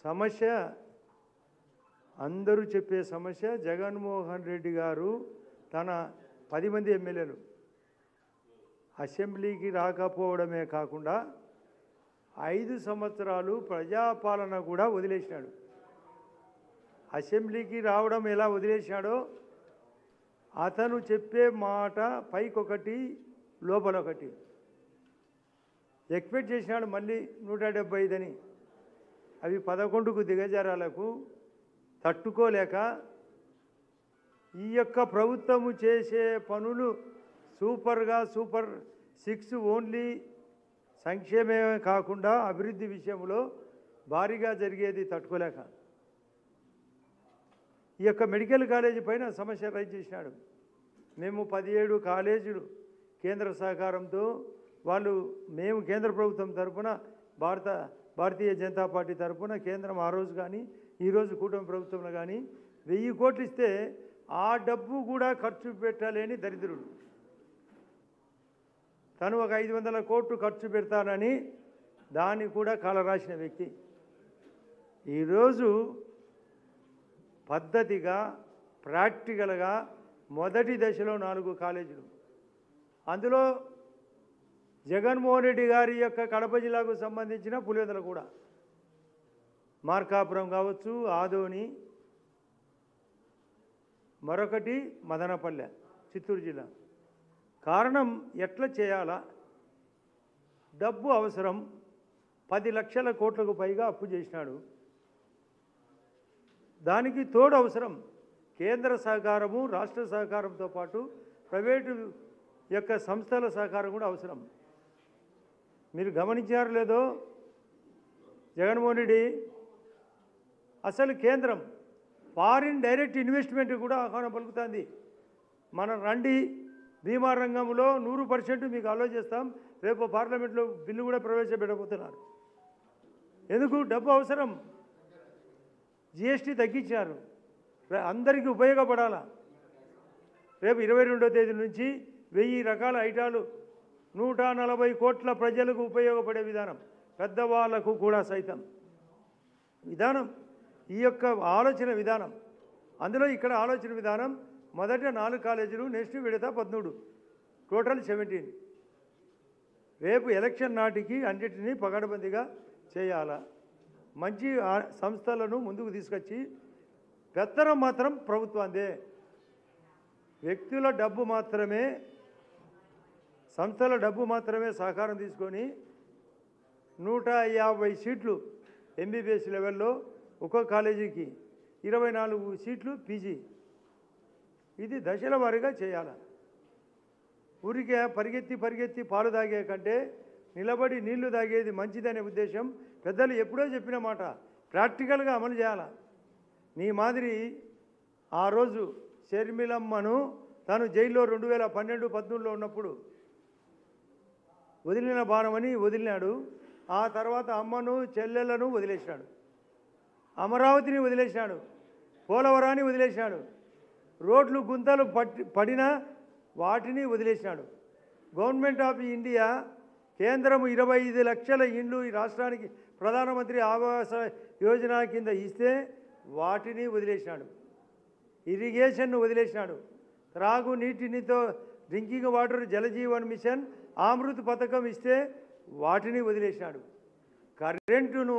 సమస్య అందరూ చెప్పే సమస్య జగన్మోహన్ రెడ్డి గారు తన 10 మంది ఎమ్మెల్యేలు అసెంబ్లీకి రాకపోవడమే కాకుండా 5 సంవత్సరాలు ప్రజాపాలన కూడా వదిలేశాడు. అసెంబ్లీకి రావడం ఎలా వదిలేశాడో అతను చెప్పే మాట పైకొకటి లోపలొకటి ఎక్స్పెక్ట్ చేసినాడు మళ్ళీ 175 అని. అవి 11కు దిగజారాలకు తట్టుకోలేక ఈ యొక్క ప్రభుత్వము చేసే పనులు సూపర్ 6 ఓన్లీ సంక్షేమమే కాకుండా అభివృద్ధి విషయంలో భారీగా జరిగేది తట్టుకోలేక ఈ యొక్క మెడికల్ కాలేజీ పైన సమస్య రైజ్ చేసినాడు. మేము 17 కాలేజీలు కేంద్ర సహకారంతో మేము కేంద్ర ప్రభుత్వం తరఫున భారతీయ జనతా పార్టీ తరఫున కేంద్రం ఆ రోజు కానీ ఈరోజు కూటమి ప్రభుత్వంలో కానీ 1000 కోట్లు ఇస్తే ఆ డబ్బు కూడా ఖర్చు పెట్టలేని దరిద్రుడు. తను ఒక 500 కోట్లు ఖర్చు పెడతానని దాన్ని కూడా కాలరాసిన వ్యక్తి. ఈరోజు పద్ధతిగా ప్రాక్టికల్గా మొదటి దశలో 4 కాలేజీలు, అందులో జగన్మోహన్ రెడ్డి గారి యొక్క కడప జిల్లాకు సంబంధించిన పులివెందుల కూడా, మార్కాపురం కావచ్చు, ఆదోని, మరొకటి మదనపల్లె చిత్తూరు జిల్లా. కారణం ఎట్లా చేయాలా, డబ్బు అవసరం. 10 లక్షల కోట్లకు పైగా అప్పు చేసినాడు. దానికి తోడు అవసరం కేంద్ర సహకారము, రాష్ట్ర సహకారంతో పాటు ప్రైవేటు యొక్క సంస్థల సహకారం కూడా అవసరం. మీరు గమనించారు లేదో, జగన్మోహన్ రెడ్డి అసలు కేంద్రం ఫారిన్ డైరెక్ట్ ఇన్వెస్ట్మెంట్ కూడా ఆహ్వానం పలుకుతుంది. మనం రండి, బీమా రంగంలో 100% మీకు అలో చేస్తాం. రేపు పార్లమెంట్లో బిల్లు కూడా ప్రవేశపెట్టబోతున్నారు. ఎందుకు? డబ్బు అవసరం. జిఎస్టీ తగ్గించారు, అందరికీ ఉపయోగపడాలా. రేపు 22వ తేదీ నుంచి 1000 రకాల ఐటాలు 140 కోట్ల ప్రజలకు ఉపయోగపడే విధానం, పెద్దవాళ్లకు కూడా సైతం విధానం. ఈ యొక్క ఆలోచన విధానం, అందులో ఇక్కడ ఆలోచన విధానం మొదట 4 కాలేజీలు, నెక్స్ట్ విడత 13, టోటల్ 17. రేపు ఎలక్షన్ నాటికి అన్నిటినీ పకడ్బందీగా చేయాలా. మంచి సంస్థలను ముందుకు తీసుకొచ్చి, పెత్తనం మాత్రం ప్రభుత్వాందే. వ్యక్తుల డబ్బు మాత్రమే, సంస్థల డబ్బు మాత్రమే సహకారం తీసుకొని 150 సీట్లు ఎంబీబీఎస్ లెవెల్లో ఒక్కో కాలేజీకి, 24 సీట్లు పీజీ. ఇది దశల వారీగా చేయాలి. ఊరికే పరిగెత్తి పాలు తాగే కంటే నిలబడి నీళ్లు తాగేది మంచిదనే ఉద్దేశం పెద్దలు ఎప్పుడో చెప్పిన మాట ప్రాక్టికల్గా అమలు చేయాలి. నీ మాదిరి ఆ రోజు షర్మిలమ్మను తాను జైల్లో 2012-13లో ఉన్నప్పుడు వదిలిన బాణమని వదిలినాడు. ఆ తర్వాత అమ్మను, చెల్లెలను వదిలేశాడు, అమరావతిని వదిలేశాడు, పోలవరాన్ని వదిలేశాడు, రోడ్లు గుంతలు పడినా వాటిని వదిలేశాడు. గవర్నమెంట్ ఆఫ్ ఇండియా కేంద్రం 25 లక్షల ఇండ్లు ఈ రాష్ట్రానికి ప్రధానమంత్రి ఆవాస యోజన కింద ఇస్తే వాటిని వదిలేశాడు. ఇరిగేషన్ను వదిలేశాడు. త్రాగునీటినితో drinking water Jaljeevan mission Amrut పథకం ఇస్తే వాటిని వదిలేశాడు. కరెంటును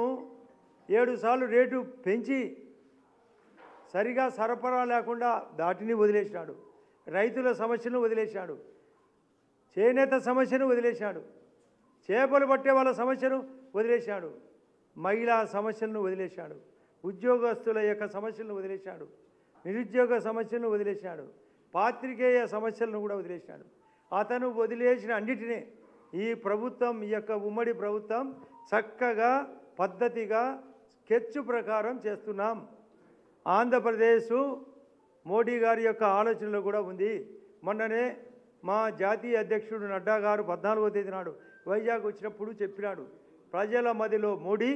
7 సార్లు రేటు పెంచి సరిగా సరఫరా లేకుండా దాటిని వదిలేశాడు. రైతుల సమస్యను వదిలేశాడు, చేనేత సమస్యను వదిలేశాడు, చేపలు పట్టే వాళ్ళ సమస్యను వదిలేశాడు, మహిళా సమస్యలను వదిలేశాడు, ఉద్యోగస్తుల యొక్క సమస్యలను వదిలేశాడు, నిరుద్యోగ సమస్యలను వదిలేశాడు, పాత్రికేయ సమస్యలను కూడా వదిలేశాడు. అతను వదిలేసిన అన్నిటినీ ఈ ప్రభుత్వం, ఈ యొక్క ఉమ్మడి ప్రభుత్వం చక్కగా పద్ధతిగా స్కెచ్ ప్రకారం చేస్తున్నాం. ఆంధ్రప్రదేశ్ మోడీ గారి యొక్క ఆలోచనలో కూడా ఉంది. మొన్ననే మా జాతీయ అధ్యక్షుడు నడ్డా గారు 14వ తేదీ నాడు వైజాగ్ వచ్చినప్పుడు చెప్పినాడు, ప్రజల మదిలో మోడీ,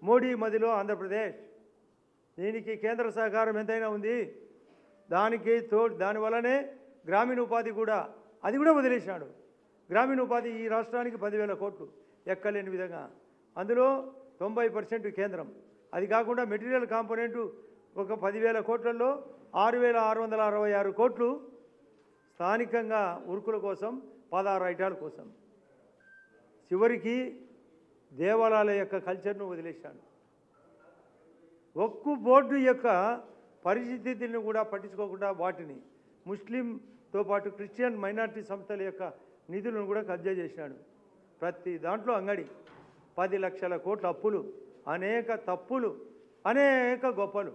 మోడీ మదిలో ఆంధ్రప్రదేశ్. దీనికి కేంద్ర సహకారం ఎంతైనా ఉంది. దానివల్లనే గ్రామీణ ఉపాధి కూడా, అది కూడా వదిలేశాడు. గ్రామీణ ఉపాధి ఈ రాష్ట్రానికి 10,000 కోట్లు ఎక్కలేని విధంగా, అందులో 90% కేంద్రం, అది కాకుండా మెటీరియల్ కాంపోనెంటు ఒక 10,000 కోట్లలో 6,666 కోట్లు స్థానికంగా ఉరుకుల కోసం 16 ఐటాల కోసం. చివరికి దేవాలయాల యొక్క కల్చర్ను వదిలేశాడు. ఒక్కు బోర్డు యొక్క పరిస్థితిని కూడా పట్టించుకోకుండా వాటిని ముస్లింతో పాటు క్రిస్టియన్ మైనారిటీ సంస్థల యొక్క నిధులను కూడా కబ్జా చేసినాడు. ప్రతి దాంట్లో అంగడి, 10 లక్షల కోట్ల అప్పులు, అనేక తప్పులు, అనేక గొప్పలు.